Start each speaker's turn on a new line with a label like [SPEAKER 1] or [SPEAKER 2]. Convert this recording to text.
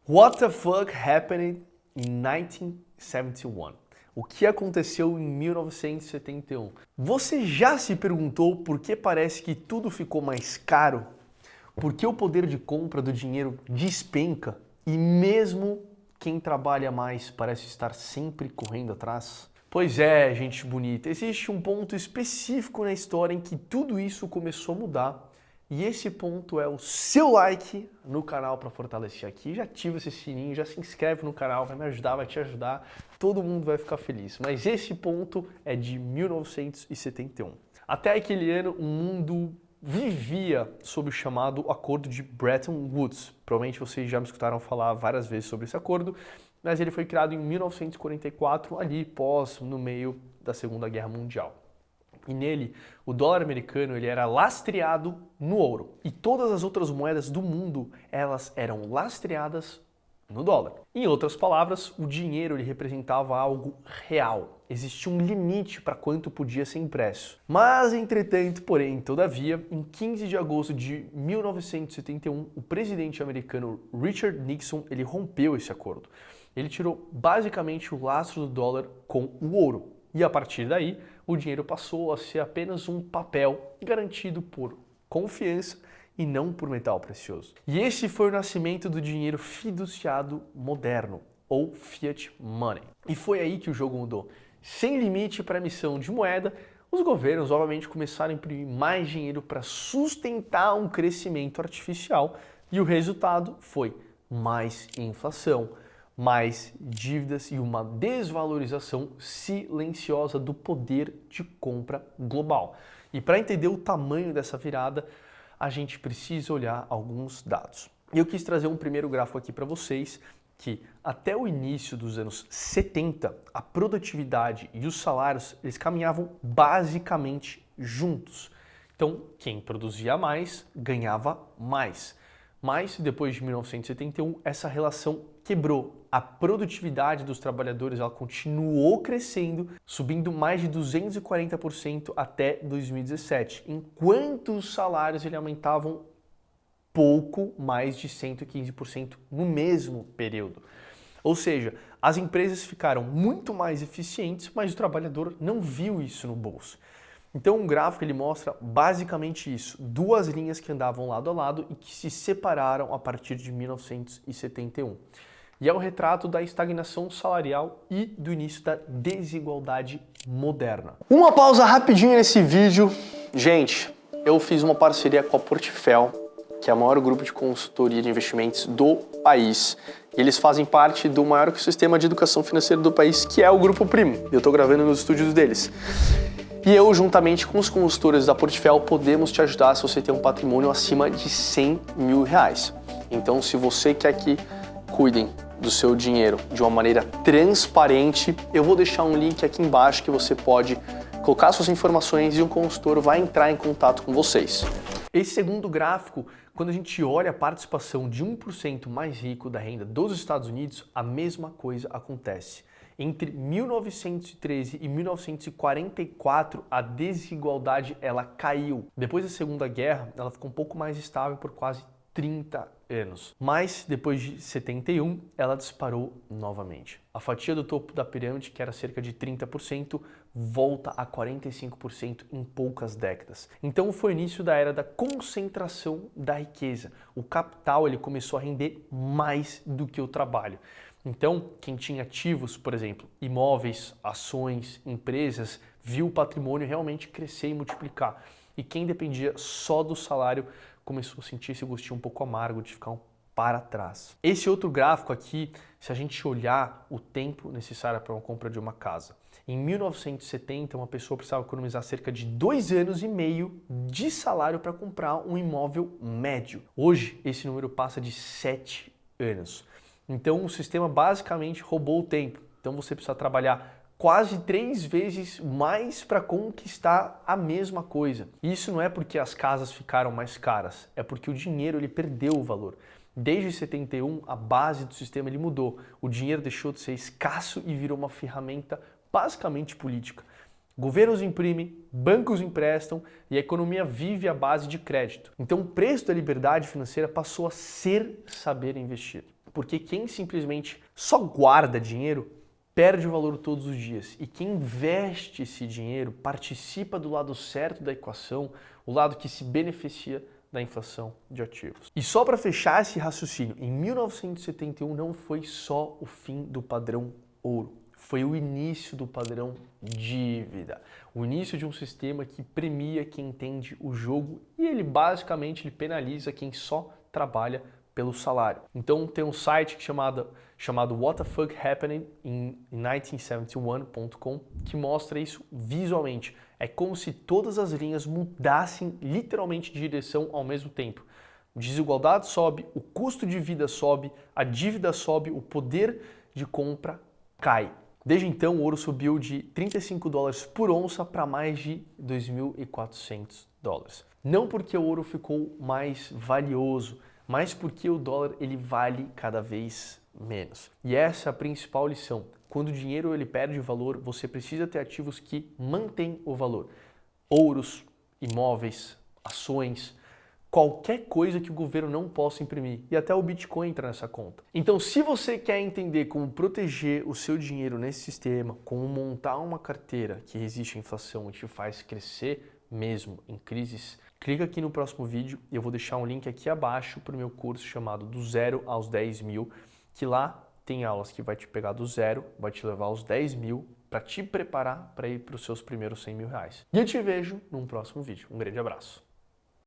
[SPEAKER 1] What the fuck happened in 1971? O que aconteceu em 1971? Você já se perguntou por que parece que tudo ficou mais caro? Por que o poder de compra do dinheiro despenca e mesmo quem trabalha mais parece estar sempre correndo atrás? Pois é, gente bonita, existe um ponto específico na história em que tudo isso começou a mudar. E esse ponto é o seu like no canal para fortalecer aqui. Já ativa esse sininho, já se inscreve no canal, vai me ajudar, vai te ajudar. Todo mundo vai ficar feliz. Mas esse ponto é de 1971. Até aquele ano, o mundo vivia sob o chamado Acordo de Bretton Woods. Provavelmente vocês já me escutaram falar várias vezes sobre esse acordo, mas ele foi criado em 1944, no meio da Segunda Guerra Mundial. E nele, o dólar americano ele era lastreado no ouro. E todas as outras moedas do mundo, elas eram lastreadas no dólar. Em outras palavras, o dinheiro ele representava algo real. Existia um limite para quanto podia ser impresso. Mas, entretanto, porém, todavia, em 15 de agosto de 1971, o presidente americano Richard Nixon ele rompeu esse acordo. Ele tirou basicamente o lastro do dólar com o ouro. E a partir daí, o dinheiro passou a ser apenas um papel garantido por confiança e não por metal precioso. E esse foi o nascimento do dinheiro fiduciado moderno, ou Fiat Money. E foi aí que o jogo mudou. Sem limite para emissão de moeda, os governos obviamente começaram a imprimir mais dinheiro para sustentar um crescimento artificial e o resultado foi mais inflação, mais dívidas e uma desvalorização silenciosa do poder de compra global. E para entender o tamanho dessa virada, a gente precisa olhar alguns dados. Eu quis trazer um primeiro gráfico aqui para vocês, que até o início dos anos 70, a produtividade e os salários, eles caminhavam basicamente juntos. Então, quem produzia mais, ganhava mais. Mas, depois de 1971, essa relação quebrou. A produtividade dos trabalhadores ela continuou crescendo, subindo mais de 240% até 2017, enquanto os salários ele aumentavam pouco mais de 115% no mesmo período. Ou seja, as empresas ficaram muito mais eficientes, mas o trabalhador não viu isso no bolso. Então o gráfico ele mostra basicamente isso, duas linhas que andavam lado a lado e que se separaram a partir de 1971. E é um retrato da estagnação salarial e do início da desigualdade moderna. Uma pausa rapidinho nesse vídeo. Gente, eu fiz uma parceria com a Portfel, que é o maior grupo de consultoria de investimentos do país. E eles fazem parte do maior sistema de educação financeira do país, que é o Grupo Primo. Eu estou gravando nos estúdios deles. E eu, juntamente com os consultores da Portfel, podemos te ajudar se você tem um patrimônio acima de 100 mil reais. Então, se você quer que cuidem do seu dinheiro de uma maneira transparente, eu vou deixar um link aqui embaixo que você pode colocar suas informações e um consultor vai entrar em contato com vocês. Esse segundo gráfico, quando a gente olha a participação de 1% mais rico da renda dos Estados Unidos, a mesma coisa acontece. Entre 1913 e 1944, a desigualdade ela caiu. Depois da Segunda Guerra, ela ficou um pouco mais estável por quase 30 anos. Mas depois de 71, ela disparou novamente. A fatia do topo da pirâmide, que era cerca de 30%, volta a 45% em poucas décadas. Então foi o início da era da concentração da riqueza. O capital ele começou a render mais do que o trabalho. Então, quem tinha ativos, por exemplo, imóveis, ações, empresas, viu o patrimônio realmente crescer e multiplicar. E quem dependia só do salário começou a sentir esse gostinho um pouco amargo de ficar para trás. Esse outro gráfico aqui, se a gente olhar o tempo necessário para uma compra de uma casa. Em 1970, uma pessoa precisava economizar cerca de 2 anos e meio de salário para comprar um imóvel médio. Hoje, esse número passa de 7 anos. Então, o sistema basicamente roubou o tempo. Então, você precisa trabalhar quase 3 vezes mais para conquistar a mesma coisa. E isso não é porque as casas ficaram mais caras, é porque o dinheiro ele perdeu o valor. Desde 71, a base do sistema ele mudou. O dinheiro deixou de ser escasso e virou uma ferramenta basicamente política. Governos imprimem, bancos emprestam e a economia vive à base de crédito. Então, o preço da liberdade financeira passou a ser saber investir. Porque quem simplesmente só guarda dinheiro perde o valor todos os dias. E quem investe esse dinheiro participa do lado certo da equação, o lado que se beneficia da inflação de ativos. E só para fechar esse raciocínio, em 1971 não foi só o fim do padrão ouro, foi o início do padrão dívida, o início de um sistema que premia quem entende o jogo e ele basicamente penaliza quem só trabalha pelo salário. Então tem um site chamado What the Fuck Happening in 1971.com que mostra isso visualmente. É como se todas as linhas mudassem literalmente de direção ao mesmo tempo. A desigualdade sobe, o custo de vida sobe, a dívida sobe, o poder de compra cai. Desde então, o ouro subiu de 35 dólares por onça para mais de 2.400 dólares. Não porque o ouro ficou mais valioso, mas porque o dólar ele vale cada vez menos. E essa é a principal lição. Quando o dinheiro ele perde valor, você precisa ter ativos que mantêm o valor. Ouros, imóveis, ações, qualquer coisa que o governo não possa imprimir. E até o Bitcoin entra nessa conta. Então, se você quer entender como proteger o seu dinheiro nesse sistema, como montar uma carteira que resiste à inflação e te faz crescer mesmo em crises, clica aqui no próximo vídeo e eu vou deixar um link aqui abaixo para o meu curso chamado Do Zero aos 10 mil, que lá tem aulas que vai te pegar do zero, vai te levar aos 10 mil para te preparar para ir para os seus primeiros 100 mil reais. E eu te vejo num próximo vídeo. Um grande abraço.